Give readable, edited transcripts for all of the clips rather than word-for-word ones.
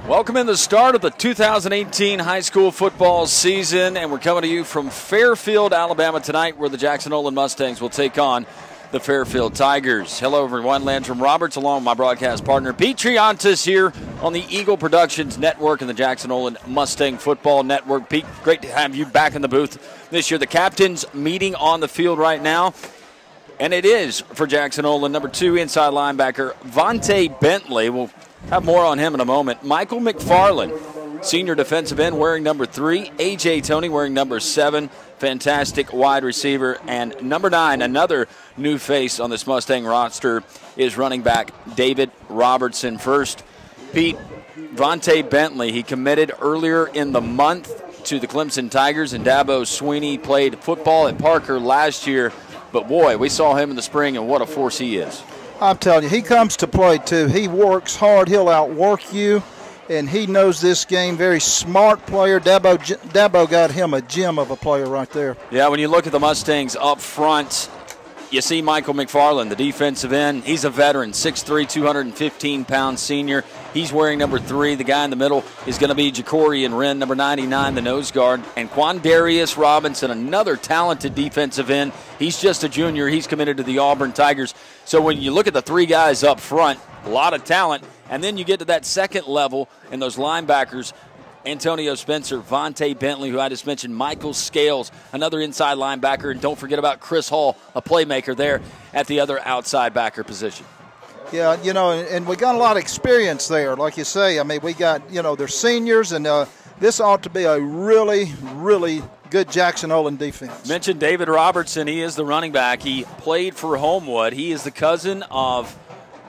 Welcome in the start of the 2018 high school football season, and we're coming to you from Fairfield, Alabama tonight, where the Jackson Olin Mustangs will take on the Fairfield Tigers. Hello, everyone. Landrum Roberts, along with my broadcast partner, Pete Triantis, here on the Eagle Productions Network and the Jackson Olin Mustang Football Network. Pete, great to have you back in the booth this year. The captains meeting on the field right now, and it is for Jackson Olin, number 2 inside linebacker, Vontae Bentley. We'll have more on him in a moment. Michael McFarland, senior defensive end, wearing number 3. A.J. Tony wearing number 7. Fantastic wide receiver. And number 9, another new face on this Mustang roster, is running back David Robertson. First, Pete, Vontae Bentley, he committed earlier in the month to the Clemson Tigers, and Dabo Sweeney played football at Parker last year. But, boy, we saw him in the spring, and what a force he is. I'm telling you, he comes to play, too. He works hard. He'll outwork you, and he knows this game. Very smart player. Dabo got him a gem of a player right there. Yeah, when you look at the Mustangs up front, you see Michael McFarland, the defensive end. He's a veteran, 6'3", 215-pound senior. He's wearing number 3. The guy in the middle is going to be Jacorian Wren, number 99, the nose guard. And Quandarius Robinson, another talented defensive end. He's just a junior. He's committed to the Auburn Tigers. So when you look at the 3 guys up front, a lot of talent. And then you get to that second level and those linebackers, Antonio Spencer, Vontae Bentley, who I just mentioned, Michael Scales, another inside linebacker, and don't forget about Chris Hall, a playmaker there at the other outside backer position. Yeah, you know, and we got a lot of experience there, like you say. I mean, we got, you know, they're seniors, and this ought to be a really, really good Jackson Olin defense. Mentioned David Robertson. He is the running back. He played for Homewood. He is the cousin of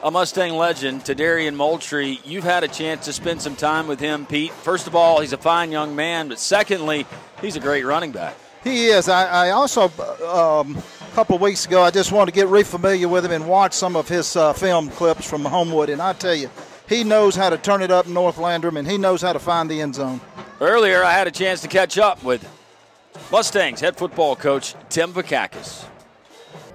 a Mustang legend, Tadarian Moultrie. You've had a chance to spend some time with him, Pete. First of all, he's a fine young man, but secondly, he's a great running back. He is. I also, a couple of weeks ago, I just wanted to get re-familiar with him and watch some of his film clips from Homewood, and I tell you, he knows how to turn it up in North Landrum, and he knows how to find the end zone. Earlier, I had a chance to catch up with Mustangs head football coach Tim Vakakis.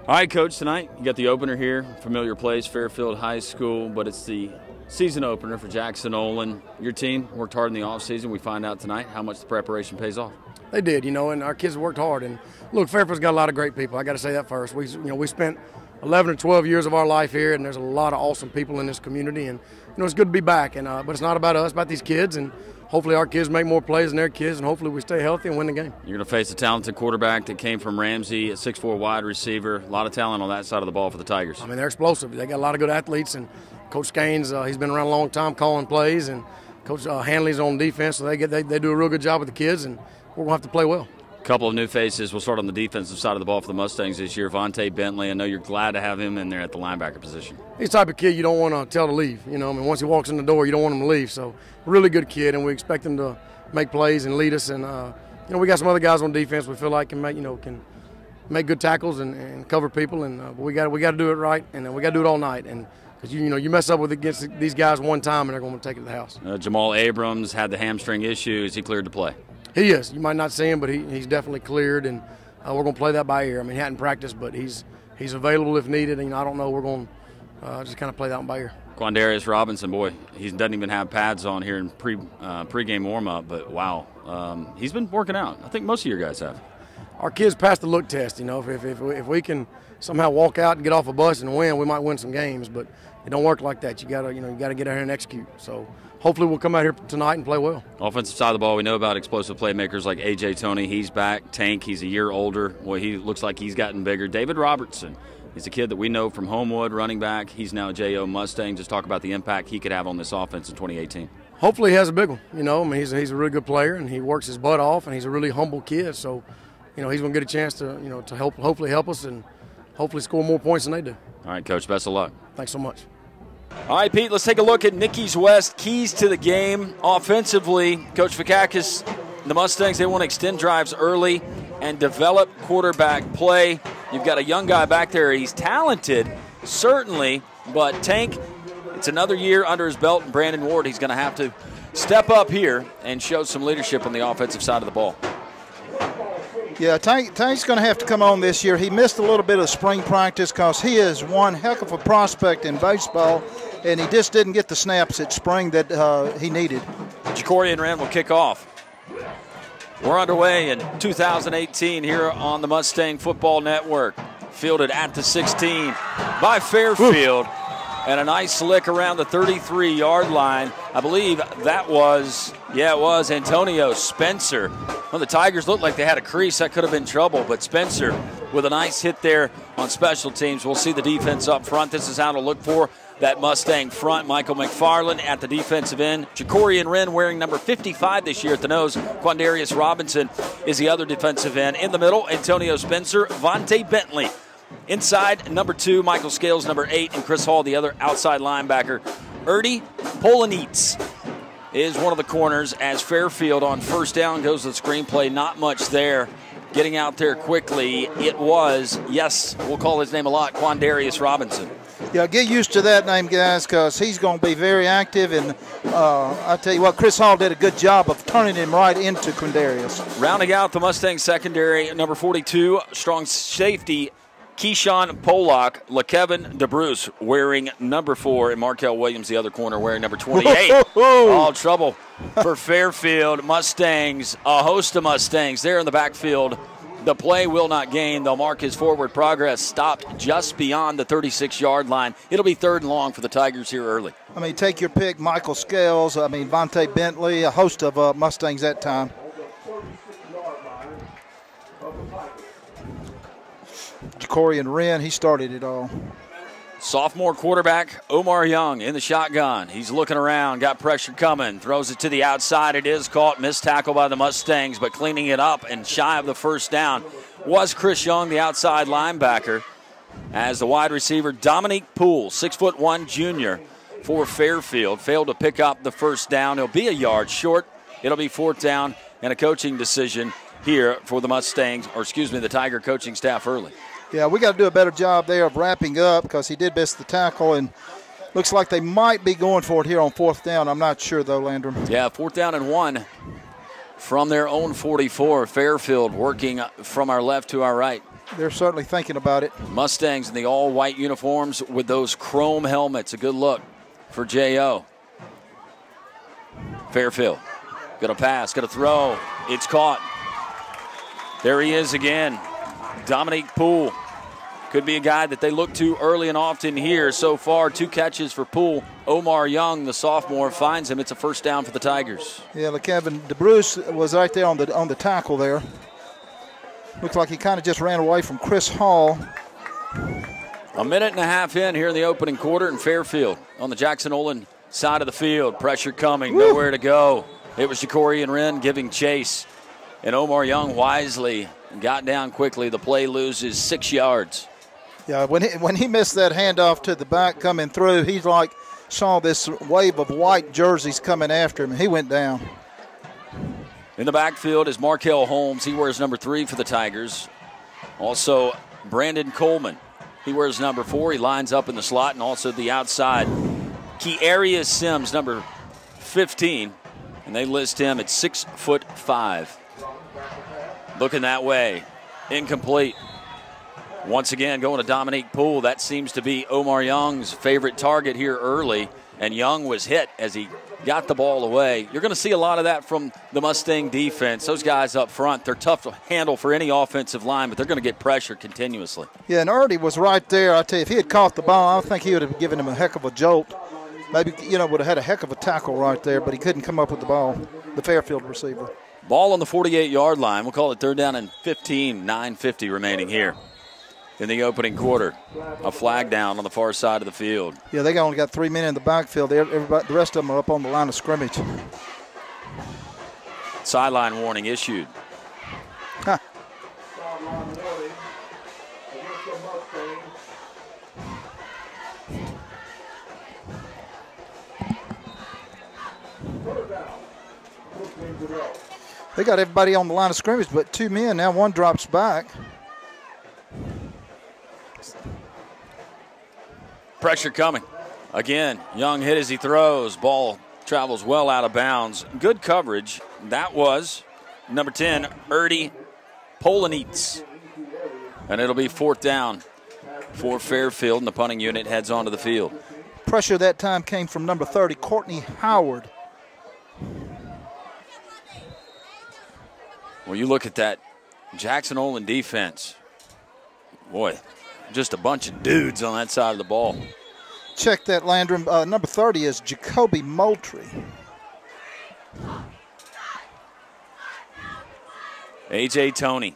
All right, Coach, tonight you got the opener here, familiar place, Fairfield High School, but it's the season opener for Jackson Olin. Your team worked hard in the offseason. We find out tonight how much the preparation pays off. They did, you know, and our kids worked hard. And look, Fairfield's got a lot of great people. I got to say that first. We spent 11 or 12 years of our life here, and there's a lot of awesome people in this community. And it's good to be back. And but it's not about us, it's about these kids. And hopefully our kids make more plays than their kids, and hopefully we stay healthy and win the game. You're going to face a talented quarterback that came from Ramsey, a 6'4" wide receiver. A lot of talent on that side of the ball for the Tigers. I mean, they're explosive. They got a lot of good athletes, and Coach Gaines, he's been around a long time calling plays, and Coach Hanley's on defense, so they do a real good job with the kids, and we're going to have to play well. Couple of new faces. We'll start on the defensive side of the ball for the Mustangs this year. Vontae Bentley, I know you're glad to have him in there at the linebacker position. He's the type of kid you don't want to tell to leave. You know, I mean, once he walks in the door, you don't want him to leave. So, really good kid, and we expect him to make plays and lead us. And we got some other guys on defense we feel like can make good tackles and cover people. And we got to do it right, and we got to do it all night. And because you mess up against these guys one time, and they're going to take it to the house. Jamal Abrams had the hamstring issue. Is he cleared to play? He is. You might not see him, but he's definitely cleared, and we're going to play that by ear. I mean, he hadn't practiced, but he's available if needed. And I don't know. We're going to just kind of play that one by ear. Quandarius Robinson, boy, he doesn't even have pads on here in pregame warm-up, but wow, he's been working out. I think most of your guys have. Our kids passed the look test. You know, if we can somehow walk out and get off a bus and win, we might win some games, but it don't work like that. You got to get out here and execute. So hopefully we'll come out here tonight and play well. Offensive side of the ball, we know about explosive playmakers like A.J. Tony. He's back. Tank, he's a year older. Boy, he looks like he's gotten bigger. David Robertson, he's a kid that we know from Homewood, running back. He's now a J.O. Mustang. Just talk about the impact he could have on this offense in 2018. Hopefully he has a big one. You know, I mean, he's a really good player, and he works his butt off, and he's a really humble kid. So, he's going to get a chance to, to hopefully help us and hopefully score more points than they do. All right, Coach, best of luck. Thanks so much. All right, Pete, let's take a look at Nicky's West keys to the game. Offensively, Coach Vakakis, the Mustangs, they want to extend drives early and develop quarterback play. You've got a young guy back there. He's talented, certainly, but Tank, it's another year under his belt, and Brandon Ward, he's going to have to step up here and show some leadership on the offensive side of the ball. Yeah, Tank's going to have to come on this year. He missed a little bit of spring practice because he is one heck of a prospect in baseball. and he just didn't get the snaps at spring that he needed. Jacorian Wren will kick off. We're underway in 2018 here on the Mustang Football Network. Fielded at the 16 by Fairfield. Ooh. And a nice lick around the 33-yard line. I believe that was, it was Antonio Spencer. Well, the Tigers looked like they had a crease. That could have been trouble, but Spencer with a nice hit there on special teams. We'll see the defense up front. This is how to look for that Mustang front. Michael McFarland at the defensive end. Jacorian Wren wearing number 55 this year at the nose. Quandarius Robinson is the other defensive end. In the middle, Antonio Spencer, Vontae Bentley. Inside, number 2, Michael Scales, number 8, and Chris Hall, the other outside linebacker. Erdy Polanitz is one of the corners as Fairfield on first down goes to the screenplay. Not much there. Getting out there quickly, it was, yes, we'll call his name a lot, Quandarius Robinson. Yeah, get used to that name, guys, because he's going to be very active. And I tell you what, Chris Hall did a good job of turning him right into Quandarius. Rounding out the Mustang secondary, number 42, strong safety, Keyshawn Pollock, LaKevin DeBruce wearing number 4, and Markel Williams, the other corner, wearing number 28. All trouble for Fairfield Mustangs. A host of Mustangs there in the backfield. The play will not gain. They'll mark his forward progress stopped just beyond the 36-yard line. It'll be 3rd and long for the Tigers here early. I mean, take your pick, Michael Scales, Vontae Bentley, a host of Mustangs that time. Jacorian Wren, he started it all. Sophomore quarterback Omar Young in the shotgun. He's looking around, got pressure coming, throws it to the outside. It is caught, missed tackle by the Mustangs, but cleaning it up and shy of the first down was Chris Young, the outside linebacker, as the wide receiver Dominique Poole, 6'1" junior for Fairfield, failed to pick up the first down. He'll be a yard short. It'll be 4th down and a coaching decision here for the Mustangs, the Tiger coaching staff early. Yeah, we got to do a better job there of wrapping up because he did miss the tackle, and looks like they might be going for it here on 4th down. I'm not sure, though, Landrum. Yeah, 4th down and 1 from their own 44. Fairfield working from our left to our right. They're certainly thinking about it. Mustangs in the all-white uniforms with those chrome helmets. A good look for J.O. Fairfield. Going to pass, going to throw. It's caught. There he is again. Dominique Poole could be a guy that they look to early and often here. So far, 2 catches for Poole. Omar Young, the sophomore, finds him. It's a 1st down for the Tigers. Yeah, LaKevin DeBruce was right there on the tackle there. Looks like he kind of just ran away from Chris Hall. A minute and a half in here in the opening quarter, and Fairfield on the Jackson Olin side of the field. Pressure coming, nowhere to go. It was Jacorian Wren giving chase, and Omar Young wisely got down quickly. The play loses 6 yards. Yeah, when he missed that handoff to the back coming through, he's like saw this wave of white jerseys coming after him, and he went down. In the backfield is Markel Holmes. He wears number 3 for the Tigers. Also, Brandon Coleman. He wears number 4. He lines up in the slot, and also the outside. Kiarius Sims, number 15, and they list him at 6'5". Looking that way. Incomplete. Once again, going to Dominique Poole. That seems to be Omar Young's favorite target here early. And Young was hit as he got the ball away. You're going to see a lot of that from the Mustang defense. Those guys up front, they're tough to handle for any offensive line, but they're going to get pressure continuously. Yeah, and Erdy was right there. I tell you, if he had caught the ball, I think he would have given him a heck of a jolt. Maybe, would have had a heck of a tackle right there, but he couldn't come up with the ball, the Fairfield receiver. Ball on the 48-yard line. We'll call it 3rd down and 15, 9:50 remaining here in the opening quarter. A flag down on the far side of the field. Yeah, they only got 3 men in the backfield. Everybody, the rest of them are up on the line of scrimmage. Sideline warning issued. Huh. They got everybody on the line of scrimmage, but 2 men. Now 1 drops back. Pressure coming. Again, Young hit as he throws. Ball travels well out of bounds. Good coverage. That was number 10, Erdy Polanitz. And it'll be 4th down for Fairfield, and the punting unit heads onto the field. Pressure that time came from number 30, Courtney Howard. Well, you look at that Jackson Olin defense. Boy, just a bunch of dudes on that side of the ball. Check that, Landrum. Number 30 is Jacoby Moultrie. A.J. Toney,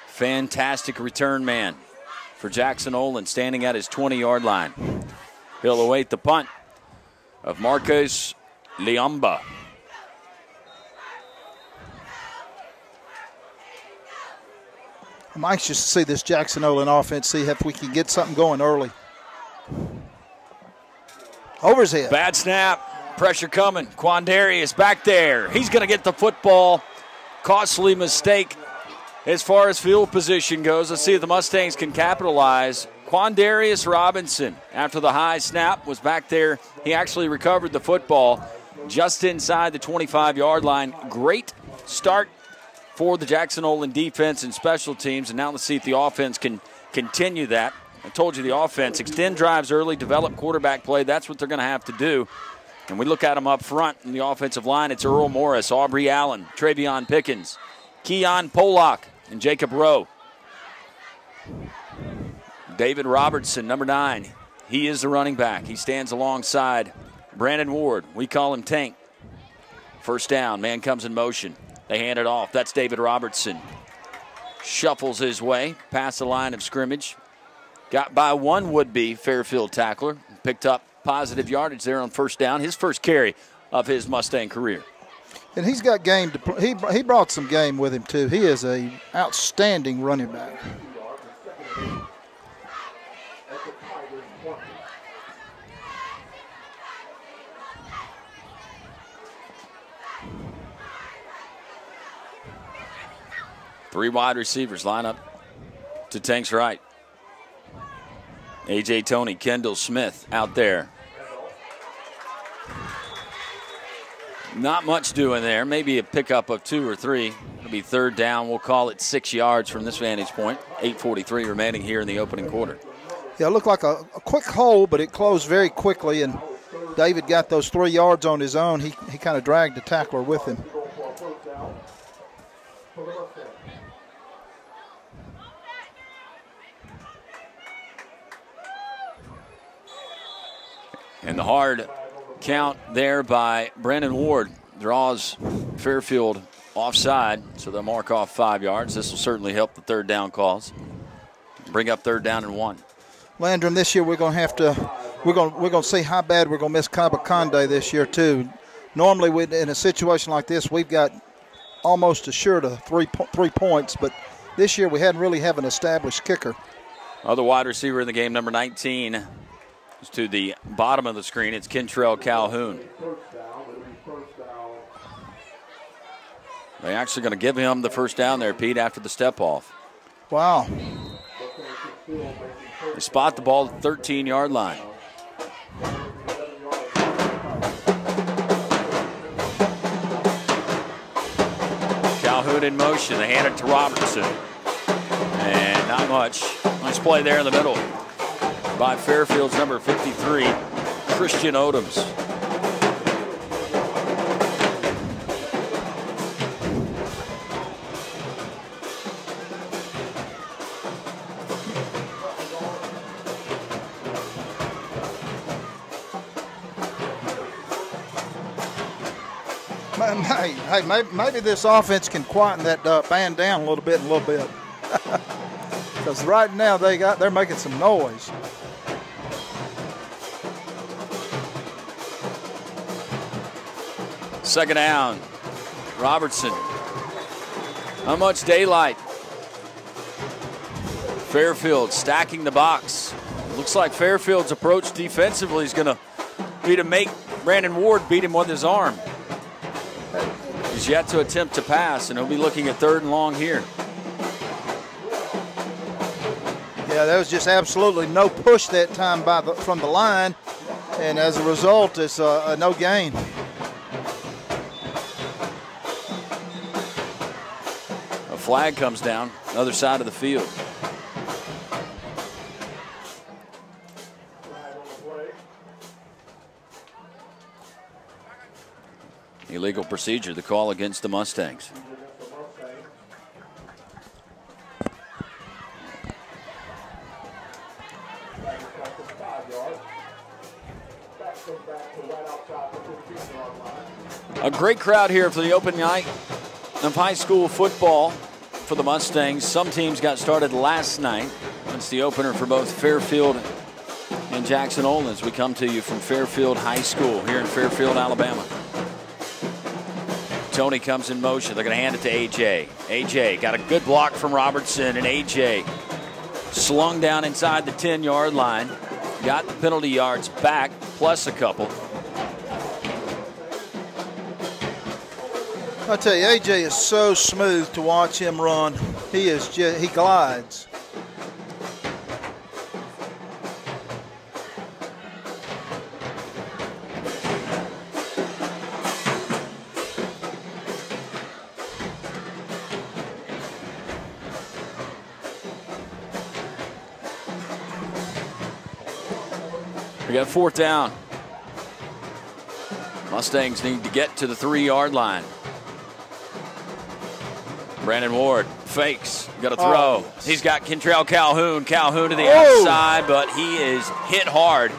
fantastic return man for Jackson Olin, standing at his 20-yard line. He'll await the punt of Marcos Liamba. I'm anxious to see this Jackson Olin offense, see if we can get something going early. Over his head. Bad snap. Pressure coming. Quandarius back there. He's going to get the football. Costly mistake as far as field position goes. Let's see if the Mustangs can capitalize. Quandarius Robinson, after the high snap, was back there. He actually recovered the football just inside the 25-yard line. Great start for the Jackson Olin defense and special teams. And now let's see if the offense can continue that. I told you the offense, extend drives early, develop quarterback play. That's what they're going to have to do. And we look at them up front in the offensive line. It's Earl Morris, Aubrey Allen, Travion Pickens, Keon Pollock, and Jacob Rowe. David Robertson, number 9. He is the running back. He stands alongside Brandon Ward. We call him Tank. First down, man comes in motion. They hand it off. That's David Robertson. Shuffles his way past the line of scrimmage. Got by one would-be Fairfield tackler. Picked up positive yardage there on first down. His first carry of his Mustang career. And he's got game to he brought some game with him too. He is a outstanding running back. Three wide receivers line up to Tank's right. A.J. Toney, Kendall Smith out there. Not much doing there. Maybe a pickup of 2 or 3. It'll be third down. We'll call it 6 yards from this vantage point. 8:43 remaining here in the opening quarter. Yeah, it looked like a quick hole, but it closed very quickly, and David got those 3 yards on his own. He kind of dragged the tackler with him. And the hard count there by Brandon Ward draws Fairfield offside, so they'll mark off 5 yards. This will certainly help the third down calls. Bring up third down and 1. Landrum, this year we're going to have to we're going to see how bad we're going to miss Kabakande this year too. Normally, in a situation like this, we've got almost assured of 3 points, but this year we hadn't really have an established kicker. Other wide receiver in the game, number 19, is to the bottom of the screen. It's Kentrell Calhoun. They're actually going to give him the first down there, Pete, after the step off. Wow. They spot the ball at the 13-yard line. Calhoun in motion. They hand it to Robertson. And not much. Nice play there in the middle by Fairfield's number 53, Christian Odoms. Hey, maybe this offense can quieten that band down a little bit. Because right now they're making some noise. Second down, Robertson. Not much daylight. Fairfield stacking the box. Looks like Fairfield's approach defensively is going to be to make Brandon Ward beat him with his arm. He's yet to attempt to pass, and he'll be looking at third and long here. Yeah, there was just absolutely no push that time from the line, and as a result, it's a no gain. A flag comes down, other side of the field. Illegal procedure, the call against the Mustangs. A great crowd here for the open night of high school football for the Mustangs. Some teams got started last night. It's the opener for both Fairfield and Jackson Olin as we come to you from Fairfield High School here in Fairfield, Alabama. Tony comes in motion. They're going to hand it to A.J. A.J. got a good block from Robertson, and A.J. slung down inside the 10-yard line. Got the penalty yards back, plus a couple. I tell you, A.J. is so smooth to watch him run. He glides. We got 4th down. Mustangs need to get to the 3-yard line. Brandon Ward fakes, got a throw. Oh. He's got Kentrell Calhoun. Calhoun to the outside, but he is hit hard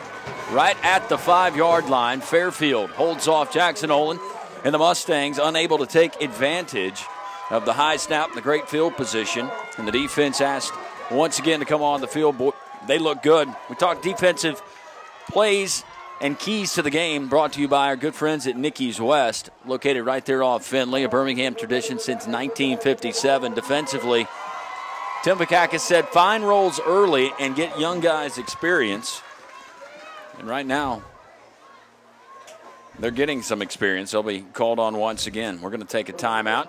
right at the 5-yard line. Fairfield holds off Jackson Olin, and the Mustangs unable to take advantage of the high snap and the great field position. And the defense asked once again to come on the field. Boy, they look good. We talked defensive plays and keys to the game, brought to you by our good friends at Nicky's West, located right there off Findlay, a Birmingham tradition since 1957. Defensively, Tim Vakakis said find roles early and get young guys experience. And right now, they're getting some experience. They'll be called on once again. We're going to take a timeout.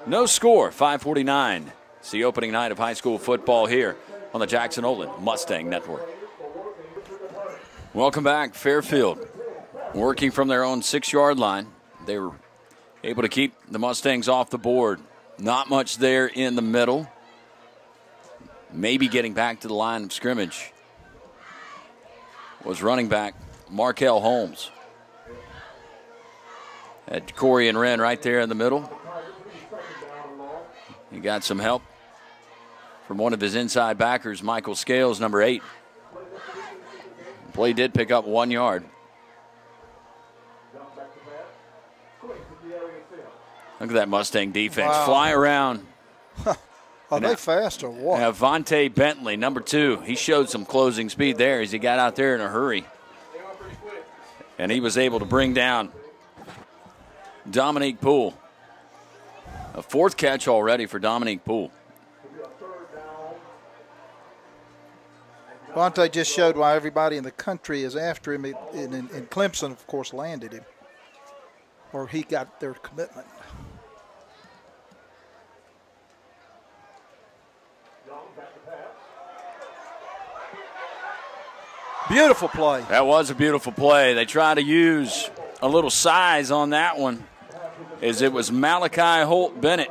No score, 5:49. It's the opening night of high school football here on the Jackson Olin Mustang Network. Welcome back. Fairfield working from their own 6-yard line. They were able to keep the Mustangs off the board. Not much there in the middle. Maybe getting back to the line of scrimmage was running back Markel Holmes. Had Corey and Wren right there in the middle. He got some help from one of his inside backers, Michael Scales, number 8. Play did pick up 1 yard. Look at that Mustang defense. Wow. Fly around. Are they fast or what? Vontae Bentley, number 2. He showed some closing speed there as he got out there in a hurry. And he was able to bring down Dominique Poole. A 4th catch already for Dominique Poole. Vontae just showed why everybody in the country is after him, and Clemson, of course, landed him, or he got their commitment. Beautiful play. That was a beautiful play. They tried to use a little size on that one, as it was Malachi Holt Bennett,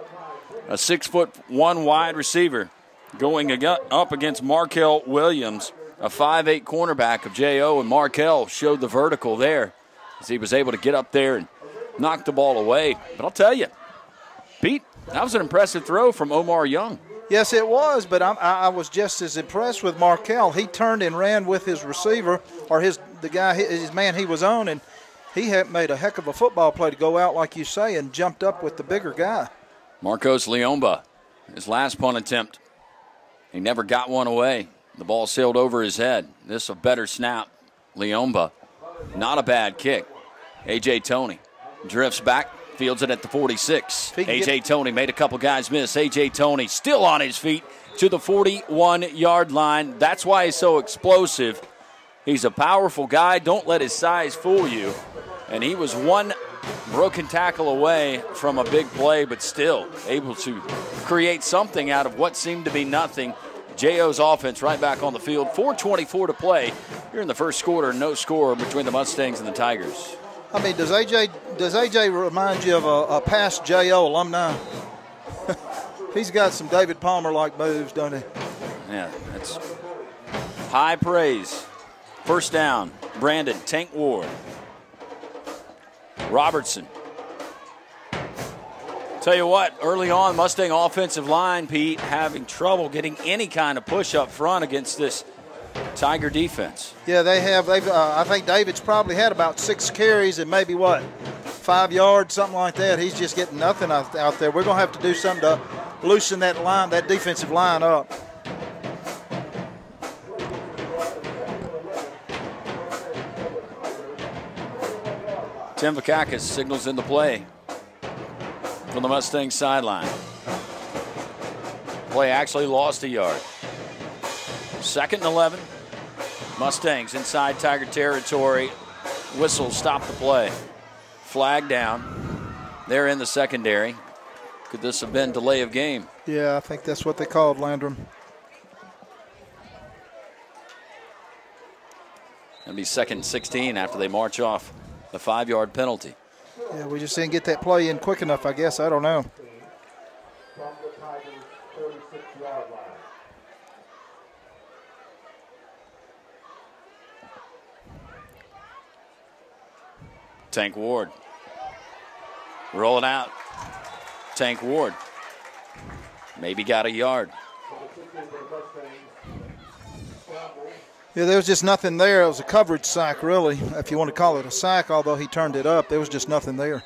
a 6'1" wide receiver, going up against Markel Williams, a 5'8" cornerback of J.O., and Markel showed the vertical there as he was able to get up there and knock the ball away. But I'll tell you, Pete, that was an impressive throw from Omar Young. Yes, it was, but I was just as impressed with Markel. He turned and ran with his receiver, or his man he was on, and he had made a heck of a football play to go out, like you say, and jumped up with the bigger guy. Marcos Leomba, his last punt attempt. He never got one away. The ball sailed over his head. This a better snap. Leomba, not a bad kick. A.J. Toney drifts back, fields it at the 46. A.J. Toney made a couple guys miss. A.J. Toney still on his feet to the 41-yard line. That's why he's so explosive. He's a powerful guy. Don't let his size fool you. And he was one broken tackle away from a big play, but still able to create something out of what seemed to be nothing. J.O.'s offense right back on the field. 4:24 to play here in the first quarter. No score between the Mustangs and the Tigers. I mean, does A.J. remind you of a past J.O. alumni? He's got some David Palmer-like moves, doesn't he? Yeah, that's high praise. First down, Brandon Tank Ward. Robertson Tell you what, early on, Mustang offensive line, Pete, having trouble getting any kind of push up front against this Tiger defense. Yeah, they have. I think David's probably had about 6 carries and maybe, 5 yards, something like that. He's just getting nothing out there. We're going to have to do something to loosen that line, that defensive line up. Tim Vakakis signals into play from the Mustang sideline. Play actually lost a yard. 2nd and 11. Mustangs inside Tiger territory. Whistle stop the play. Flag down. They're in the secondary. Could this have been delay of game? Yeah, I think that's what they called, Landrum. It'll be 2nd and 16 after they march off the 5-yard penalty. Yeah, we just didn't get that play in quick enough, I guess. I don't know. Tank Ward. Rolling out. Tank Ward. Maybe got a yard. Yeah, there was just nothing there. It was a coverage sack, really, if you want to call it a sack, although he turned it up. There was just nothing there.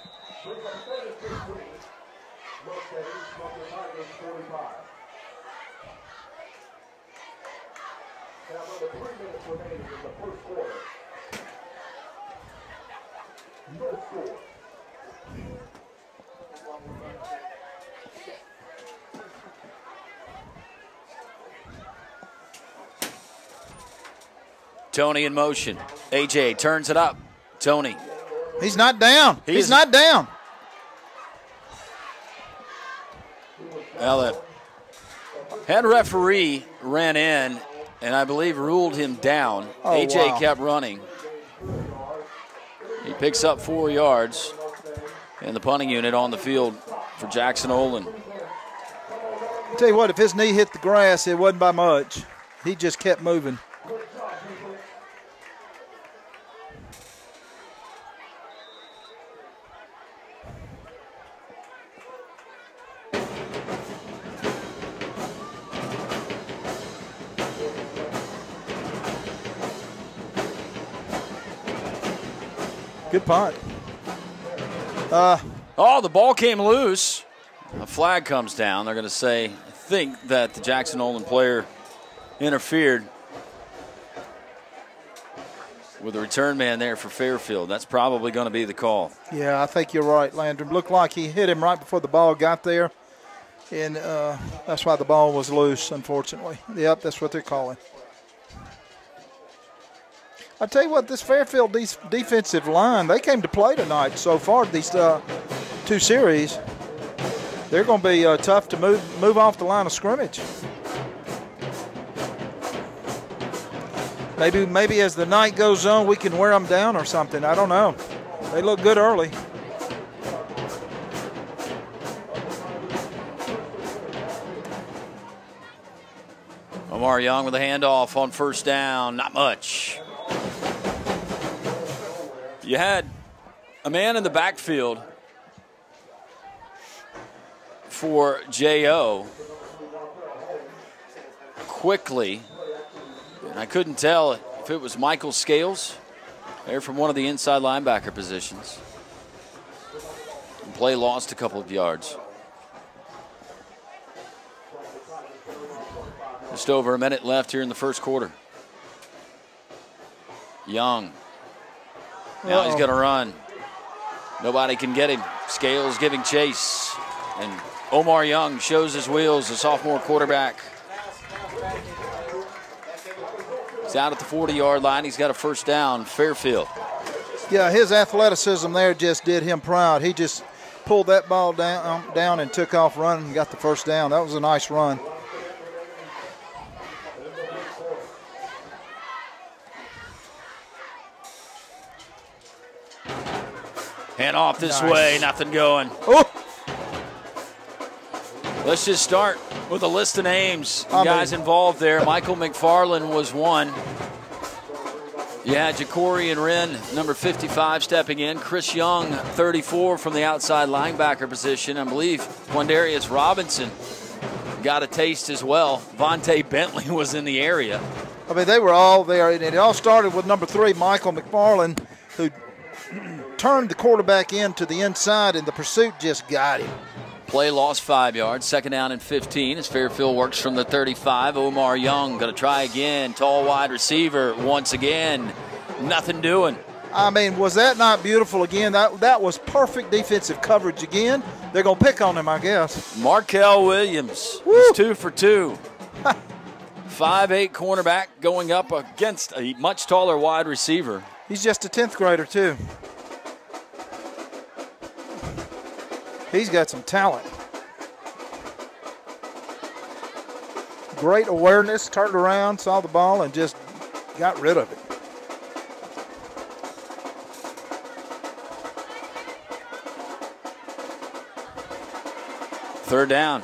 Tony in motion. AJ turns it up. Tony. He's not down. He's not down. Well, the head referee ran in and I believe ruled him down. Oh, AJ wow. kept running. He picks up 4 yards in the punting unit on the field for Jackson Olin. I'll tell you what, if his knee hit the grass, it wasn't by much. He just kept moving. Good punt. The ball came loose. A flag comes down. They're going to say, I think that the Jackson Olin player interfered with the return man there for Fairfield. That's probably going to be the call. Yeah, I think you're right, Landrum. Looked like he hit him right before the ball got there, and that's why the ball was loose, unfortunately. Yep, that's what they're calling. I tell you what, this Fairfield defensive line, they came to play tonight so far, these 2 series. They're going to be tough to move off the line of scrimmage. Maybe as the night goes on, we can wear them down or something. I don't know. They look good early. Omar Young with a handoff on 1st down. Not much. You had a man in the backfield for J.O. quickly, and I couldn't tell if it was Michael Scales there from one of the inside linebacker positions. And play lost a couple of yards. Just over a minute left here in the 1st quarter. Young. Now he's going to run. Nobody can get him. Scales giving chase. And Omar Young shows his wheels, the sophomore quarterback. He's out at the 40-yard line. He's got a 1st down. Fairfield. Yeah, his athleticism there just did him proud. He just pulled that ball down and took off running and got the 1st down. That was a nice run. Hand off this way, nothing going. Oh. Let's just start with a list of names. Guys involved there. Michael McFarland was one. Yeah, Ja'Cory and Wren, number 55, stepping in. Chris Young, 34, from the outside linebacker position. I believe Quandarius Robinson got a taste as well. Vontae Bentley was in the area. I mean, they were all there, and it all started with number 3, Michael McFarland, who turned the quarterback into the inside, and the pursuit just got him. Play lost 5 yards, 2nd down and 15 as Fairfield works from the 35. Omar Young going to try again. Tall wide receiver once again. Nothing doing. I mean, was that not beautiful again? That was perfect defensive coverage again. They're going to pick on him, I guess. Markel Williams is 2 for 2. 5'8" cornerback going up against a much taller wide receiver. He's just a 10th grader, too. He's got some talent. Great awareness, turned around, saw the ball, and just got rid of it. Third down.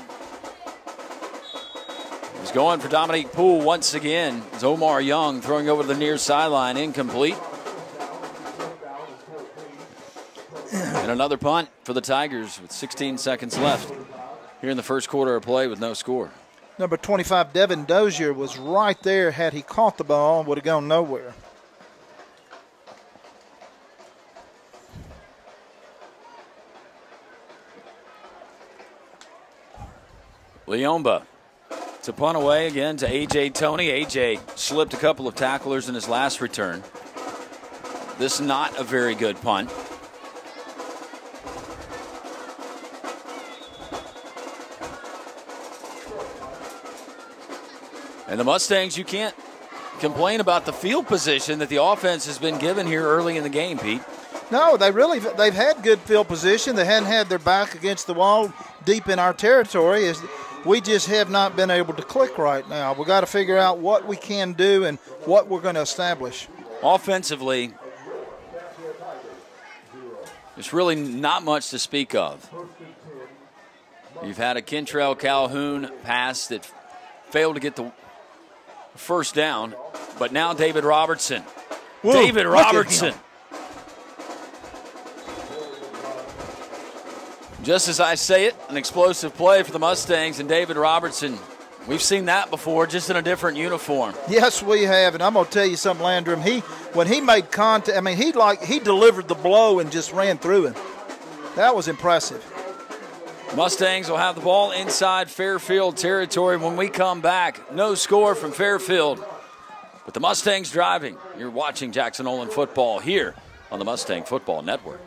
He's going for Dominique Poole once again. It's Omar Young throwing over to the near sideline, incomplete. And another punt for the Tigers with 16 seconds left here in the first quarter of play with no score. Number 25, Devin Dozier, was right there. Had he caught the ball, would have gone nowhere. Leomba to punt away again to A.J. Toney. A.J. slipped a couple of tacklers in his last return. This is not a very good punt. And the Mustangs, you can't complain about the field position that the offense has been given here early in the game, Pete. No, they've had good field position. They hadn't had their back against the wall deep in our territory. We just have not been able to click right now. We've got to figure out what we can do and what we're going to establish. Offensively, there's really not much to speak of. You've had a Kentrell Calhoun pass that failed to get the first down, but now David Robertson. Whoa, David Robertson. Just as I say it, an explosive play for the Mustangs and David Robertson. We've seen that before, just in a different uniform. Yes, we have, and I'm going to tell you something, Landrum. When he made contact, I mean, he delivered the blow and just ran through him. That was impressive. Mustangs will have the ball inside Fairfield territory when we come back. No score from Fairfield, but the Mustangs driving. You're watching Jackson Olin football here on the Mustang Football Network.